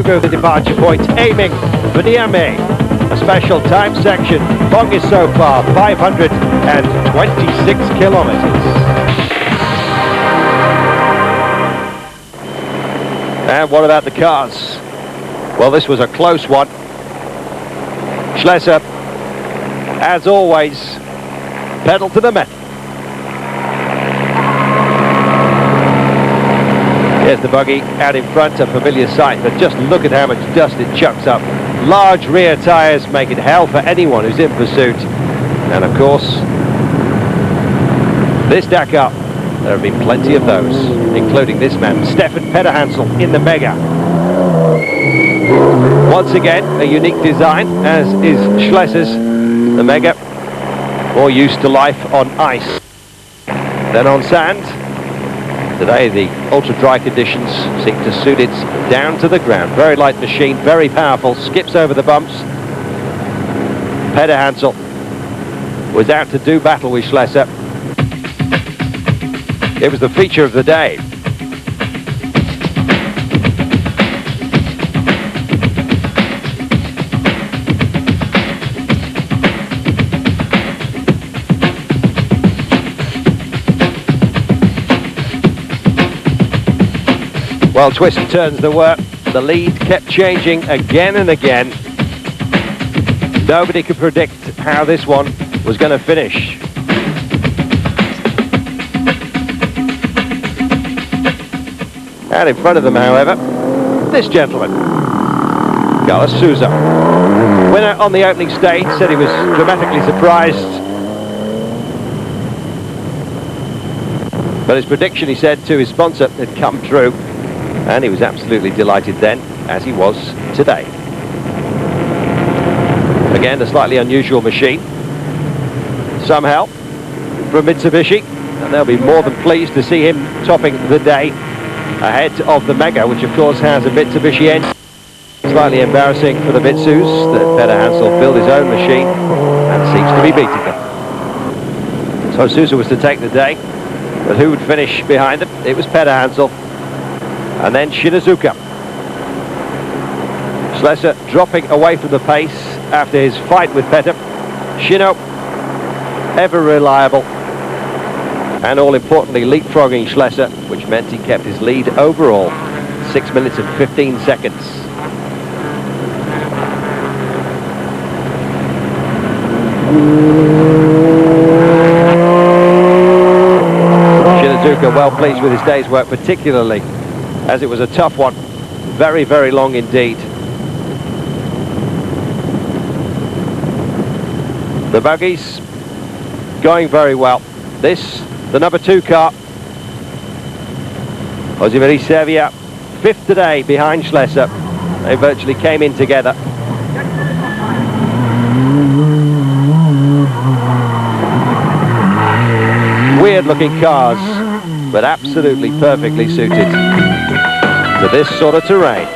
Through the departure point, aiming for Niamey. A special time section. Longest so far, 526 kilometers. And what about the cars? Well, this was a close one. Schlesser, as always, pedal to the metal. Here's the buggy out in front, a familiar sight, but just look at how much dust it chucks up. Large rear tyres make it hell for anyone who's in pursuit. And of course, this Dakar, there have been plenty of those, including this man, Stefan Pederhansel, in the Mega. Once again, a unique design, as is Schlesser's, the Mega, more used to life on ice than on sand. Today the ultra-dry conditions seem to suit it down to the ground. Very light machine, very powerful, skips over the bumps. Pederhansel was out to do battle with Schlesser. It was the feature of the day. Well, twists and turns there were. The lead kept changing again and again. Nobody could predict how this one was going to finish. And in front of them, however, this gentleman, Carlos Souza. Winner on the opening stage, said he was dramatically surprised. But his prediction, he said, to his sponsor had come true. And he was absolutely delighted then, as he was today. Again, a slightly unusual machine. Some help from Mitsubishi, and they'll be more than pleased to see him topping the day ahead of the Mega, which of course has a Mitsubishi engine. Slightly embarrassing for the Mitsus that Pederhansel built his own machine and seems to be beating them. So Sousa was to take the day, but who would finish behind him? It was Pederhansel. And then Shinazuka. Schlesser dropping away from the pace after his fight with Petter. Shino, ever reliable. And all importantly, leapfrogging Schlesser, which meant he kept his lead overall. 6 minutes and 15 seconds. Shinazuka well pleased with his day's work, particularly as it was a tough one, very, very long indeed. The buggies going very well. This, the number 2 car, Jose Maria Servia, 5th today behind Schlesser. They virtually came in together. Weird looking cars, but absolutely perfectly suited to this sort of terrain.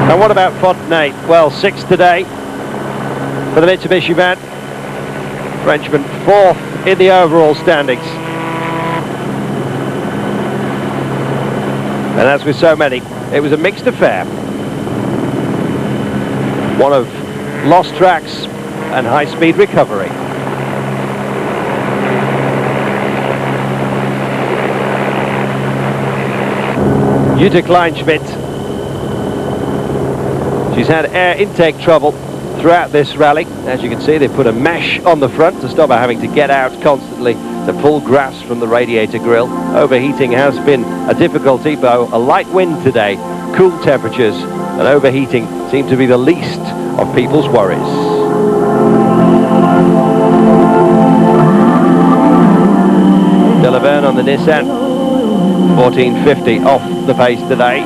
And what about Fontenay? Well, 6th today for the Mitsubishi van. Frenchman 4th in the overall standings. And as with so many, it was a mixed affair. One of lost tracks and high-speed recovery. Jutta Kleinschmidt. She's had air intake trouble throughout this rally. As you can see, they put a mesh on the front to stop her having to get out constantly to pull grass from the radiator grill. Overheating has been a difficulty, but a light wind today, cool temperatures, and overheating seem to be the least of people's worries. Delaverne on the Nissan, 1450 off the pace today.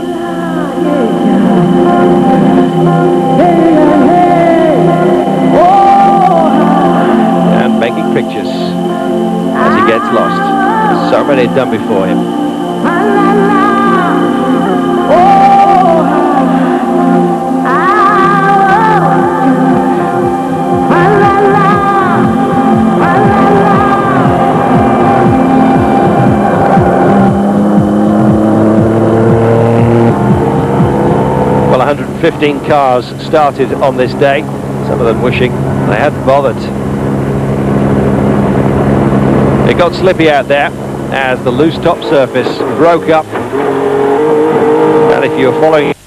And making pictures as he gets lost. So many had done before him. Well, 115 cars started on this day, some of them wishing they hadn't bothered. It got slippy out there as the loose top surface broke up, and if you were following it,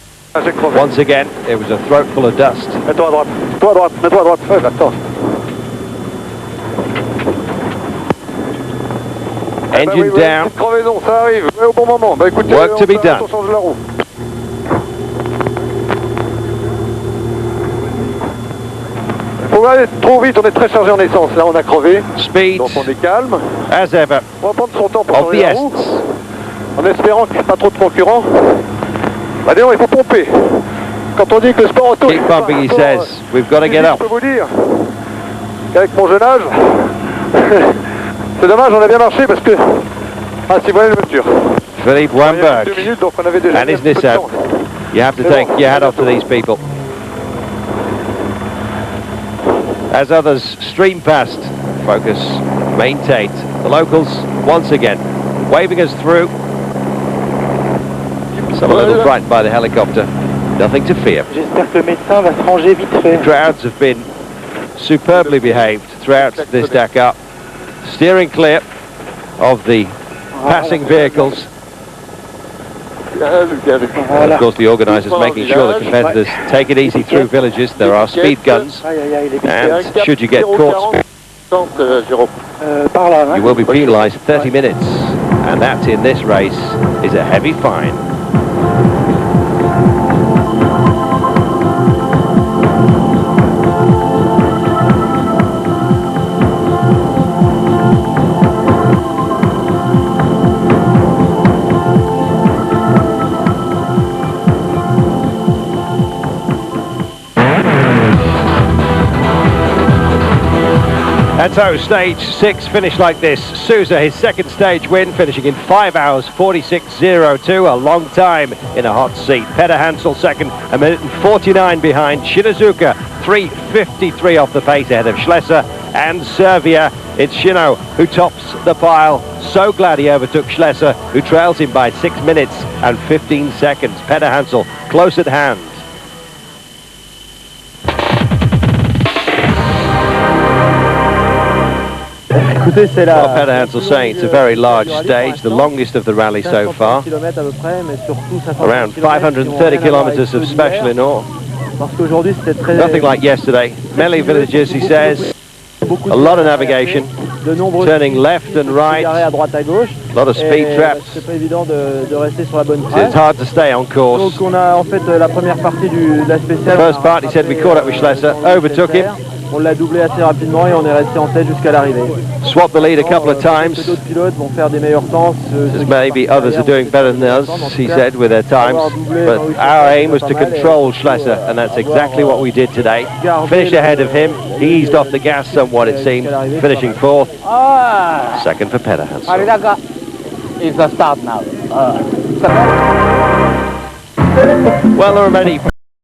once again it was a throat full of dust. Mets-toi à droite, mets-toi à droite, mets-toi à droite. Ouais, attends. Engine down. Crevaison, ça arrive, mais au bon moment. Bah écoutez, Work to be done. on change la roue. Faut pas aller trop vite, on est très chargé en essence. Là, on a crevé. Speed, donc on est calme. as ever, On va prendre son temps pour of changer the la roue, essence. en espérant qu'il n'y ait pas trop de concurrents. Bah d'ailleurs, il faut pomper. Quand on dit que le sport auto... Keep pumping, he says. We've got to get up. Je peux vous dire qu'avec mon jeune âge, c'est dommage, on a bien marché parce que... Ah, si vous voyez la voiture. Philippe Il y a Wamberg 2 minutes, donc on avait déjà and his un peu de Nissan. temps. You have to take your hat off to these people. As others stream past, focus maintained. The locals, once again, waving us through. Some a little frightened by the helicopter. Nothing to fear. J'espère que le médecin va se ranger vite fait. Crowds have been superbly behaved throughout this Dakar, steering clear of the passing vehicles. And of course the organisers making sure the competitors take it easy through villages. There are speed guns, and should you get caught, you will be penalised 30 minutes, and that in this race is a heavy fine. And so stage 6 finished like this. Sousa, his second stage win, finishing in 5 hours 46.02, a long time in a hot seat. Peter Hansel second, a minute and 49 behind. Shinezuka 3:53 off the pace ahead of Schlesser and Servia. It's Shino who tops the pile. So glad he overtook Schlesser, who trails him by 6 minutes and 15 seconds. Peter Hansel close at hand. Well, Peter Hansel saying it's a very large stage, the longest of the rally so far. Around 530 kilometers of special in all. Nothing like yesterday. Many villages, he says. A lot of navigation. Turning left and right. A lot of speed traps. It's hard to stay on course. The first part, he said, we caught up with Schlesser, overtook him. On l'a doublé assez rapidement et on est resté en tête jusqu'à l'arrivée. Swapped the lead a couple of times. D'autres pilotes vont faire des meilleurs temps. Maybe others are doing better than us, he said, with their times. But our aim was to control Schlesser, and that's exactly what we did today. Finished ahead of him. He eased off the gas somewhat, it seemed, finishing fourth. Second for Peter Hansel. It's a start now. Well, there are many